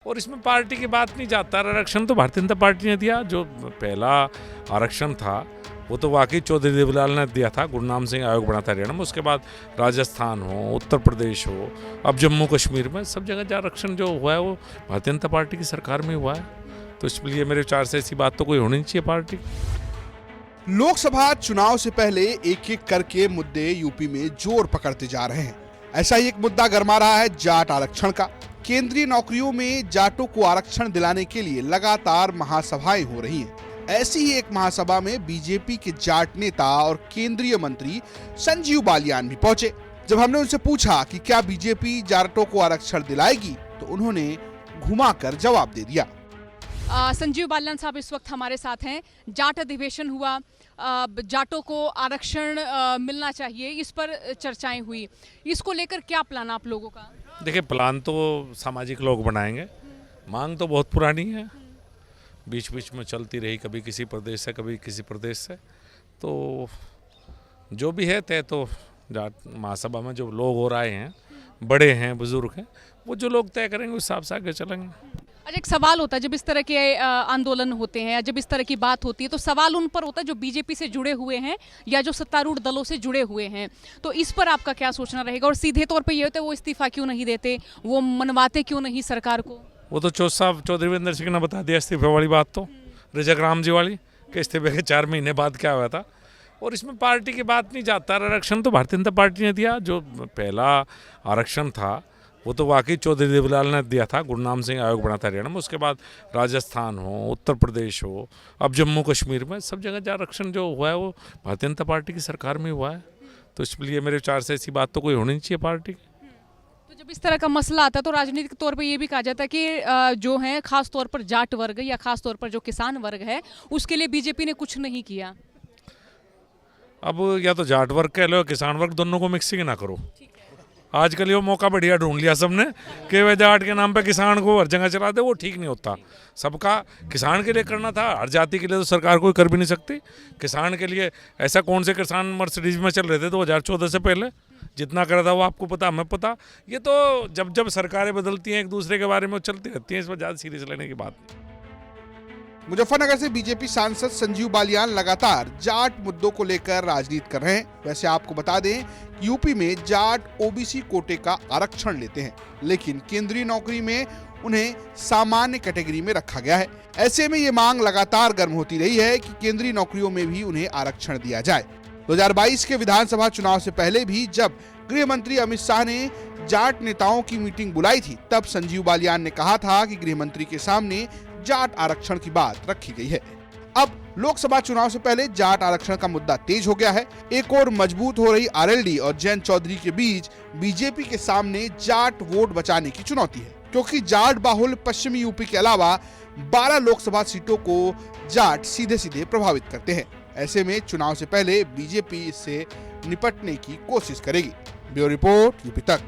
और इसमें पार्टी की बात नहीं जाता। आरक्षण तो भारतीय जनता पार्टी ने दिया। जो पहला आरक्षण था वो तो वाकई चौधरी देवीलाल ने दिया था, गुरनाम सिंह आयोग बना था हरियाणा में। उसके बाद राजस्थान हो, उत्तर प्रदेश हो, अब जम्मू कश्मीर में, सब जगह जो आरक्षण जो हुआ है वो भारतीय जनता पार्टी की सरकार में हुआ है। तो इसलिए मेरे विचार से ऐसी बात तो कोई होनी नहीं चाहिए पार्टी। लोकसभा चुनाव से पहले एक एक करके मुद्दे यूपी में जोर पकड़ते जा रहे हैं। ऐसा ही एक मुद्दा गरमा रहा है जाट आरक्षण का। केंद्रीय नौकरियों में जाटों को आरक्षण दिलाने के लिए लगातार महासभाएं हो रही हैं। ऐसी ही एक महासभा में बीजेपी के जाट नेता और केंद्रीय मंत्री संजीव बालियान भी पहुंचे। जब हमने उनसे पूछा कि क्या बीजेपी जाटों को आरक्षण दिलाएगी, तो उन्होंने घुमाकर जवाब दे दिया। संजीव बालियान साहब इस वक्त हमारे साथ हैं। जाट अधिवेशन हुआ, जाटों को आरक्षण मिलना चाहिए, इस पर चर्चाएं हुई। इसको लेकर क्या प्लान आप लोगों का? देखिए, प्लान तो सामाजिक लोग बनाएंगे। मांग तो बहुत पुरानी है, बीच बीच में चलती रही, कभी किसी प्रदेश से कभी किसी प्रदेश से। तो जो भी है तय तो जाट महासभा में जो लोग और आए हैं, बड़े हैं, बुजुर्ग हैं, वो जो लोग तय करेंगे उस हिसाब से आगे चलेंगे। अच्छा, एक सवाल होता है जब इस तरह के आंदोलन होते हैं या जब इस तरह की बात होती है, तो सवाल उन पर होता है जो बीजेपी से जुड़े हुए हैं या जो सत्तारूढ़ दलों से जुड़े हुए हैं। तो इस पर आपका क्या सोचना रहेगा? और सीधे तौर पे ये होता है वो इस्तीफा क्यों नहीं देते, वो मनवाते क्यों नहीं सरकार को? वो तो चौधरी वीरेंद्र सिंह ने बता दिया इस्तीफे वाली बात, तो रिजक राम जी वाली कि इस्तीफे के 4 महीने बाद क्या हुआ था। और इसमें पार्टी की बात नहीं जाता। आरक्षण तो भारतीय जनता पार्टी ने दिया। जो पहला आरक्षण था वो तो वाकई चौधरी देवीलाल ने दिया था, गुरनाम सिंह आयोग बना था हरियाणा में। उसके बाद राजस्थान हो, उत्तर प्रदेश हो, अब जम्मू कश्मीर में, सब जगह जो आरक्षण जो हुआ है वो भारतीय जनता पार्टी की सरकार में हुआ है। तो इसलिए मेरे विचार से ऐसी बात तो कोई होनी नहीं चाहिए पार्टी। तो जब इस तरह का मसला आता है तो राजनीतिक तौर पे ये भी कहा जाता है कि जो है खास तौर पर जाट वर्ग या खास तौर पर जो किसान वर्ग है उसके लिए बीजेपी ने कुछ नहीं किया। अब या तो जाट वर्ग कह लो, किसान वर्ग, दोनों को मिक्सिंग ना करो। आजकल ये मौका बढ़िया ढूंढ लिया सबने कि वे जाट के नाम पे किसान को हर जगह चला दे, वो ठीक नहीं होता। सबका किसान के लिए करना था, हर जाति के लिए तो सरकार कोई कर भी नहीं सकती। किसान के लिए ऐसा कौन से किसान मर्सिडीज में चल रहे थे 2014 से पहले? जितना करा था वो आपको पता, हमें पता। ये तो जब जब सरकारें बदलती हैं एक दूसरे के बारे में चलती रहती हैं, इस पर ज़्यादा सीरियस लेने की बात नहीं। मुजफ्फरनगर से बीजेपी सांसद संजीव बालियान लगातार जाट मुद्दों को लेकर राजनीति कर रहे हैं। वैसे आपको बता दें कि यूपी में जाट ओबीसी कोटे का आरक्षण लेते हैं, लेकिन केंद्रीय नौकरी में उन्हें सामान्य कैटेगरी में रखा गया है। ऐसे में ये मांग लगातार गर्म होती रही है कि केंद्रीय नौकरियों में भी उन्हें आरक्षण दिया जाए। 2022 के विधानसभा चुनाव से पहले भी जब गृह मंत्री अमित शाह ने जाट नेताओं की मीटिंग बुलाई थी, तब संजीव बालियान ने कहा था कि गृह मंत्री के सामने जाट आरक्षण की बात रखी गई है। अब लोकसभा चुनाव से पहले जाट आरक्षण का मुद्दा तेज हो गया है। एक और मजबूत हो रही आरएलडी और जयंत चौधरी के बीच बीजेपी के सामने जाट वोट बचाने की चुनौती है, क्योंकि जाट बाहुल पश्चिमी यूपी के अलावा 12 लोकसभा सीटों को जाट सीधे सीधे प्रभावित करते हैं। ऐसे में चुनाव से पहले बीजेपी इससे निपटने की कोशिश करेगी। ब्यूरो रिपोर्ट, यूपी तक।